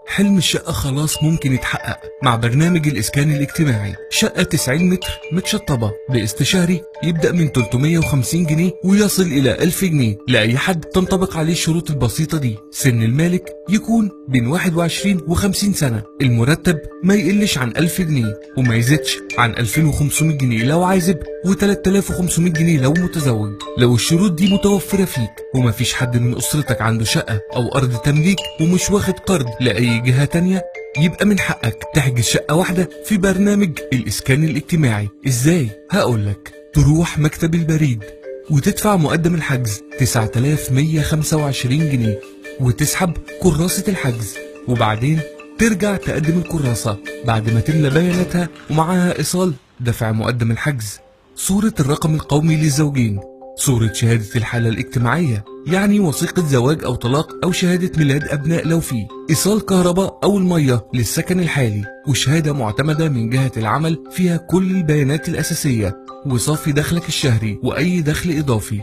حلم الشقة خلاص ممكن يتحقق مع برنامج الإسكان الاجتماعي. شقة 90 متر متشطبة بقسط شهري يبدأ من 350 جنيه ويصل إلى 1000 جنيه لأي حد تنطبق عليه الشروط البسيطة دي. سن المالك يكون بين 21 و50 سنة. المرتب ما يقلش عن 1000 جنيه وما يزيدش عن 2500 جنيه لو عازب و3500 جنيه لو متزوج. لو الشروط دي متوفرة فيك ومفيش حد من أسرتك عنده شقة أو أرض تمليك ومش واخد قرض لأي جهة تانية، يبقى من حقك تحجز شقة واحدة في برنامج الإسكان الاجتماعي. إزاي؟ هقولك. تروح مكتب البريد وتدفع مقدم الحجز 9125 جنيه وتسحب كراسة الحجز، وبعدين ترجع تقدم الكراسة بعد ما تملى بياناتها ومعاها إيصال دفع مقدم الحجز، صورة الرقم القومي للزوجين، صورة شهادة الحالة الاجتماعية يعني وثيقة زواج أو طلاق أو شهادة ميلاد أبناء لو فيه، إيصال كهرباء أو المية للسكن الحالي، وشهادة معتمدة من جهة العمل فيها كل البيانات الأساسية وصافي دخلك الشهري وأي دخل إضافي.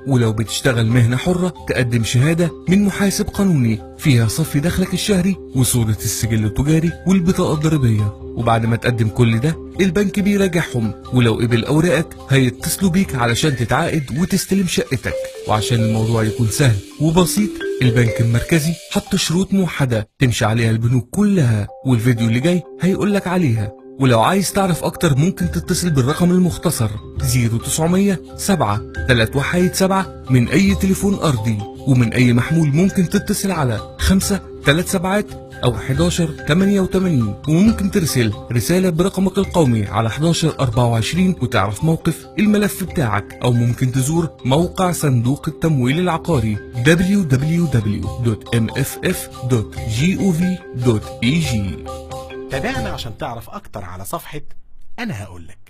ولو بتشتغل مهنة حرة تقدم شهادة من محاسب قانوني فيها صافي دخلك الشهري وصورة السجل التجاري والبطاقة الضريبية. وبعد ما تقدم كل ده البنك بيراجعهم، ولو قبل أوراقك هيتصلوا بيك علشان تتعاقد وتستلم شقتك. وعشان الموضوع يكون سهل وبسيط البنك المركزي حط شروط موحدة تمشي عليها البنوك كلها، والفيديو اللي جاي هيقولك عليها. ولو عايز تعرف اكتر ممكن تتصل بالرقم المختصر 0900 7 317 من اي تليفون ارضي، ومن اي محمول ممكن تتصل على 5 3 7 او 11 88، وممكن ترسل رسالة برقمك القومي على 11 24 وتعرف موقف الملف بتاعك، او ممكن تزور موقع صندوق التمويل العقاري www.mff.gov.eg. تابعنا عشان تعرف أكتر على صفحة أنا هقولك.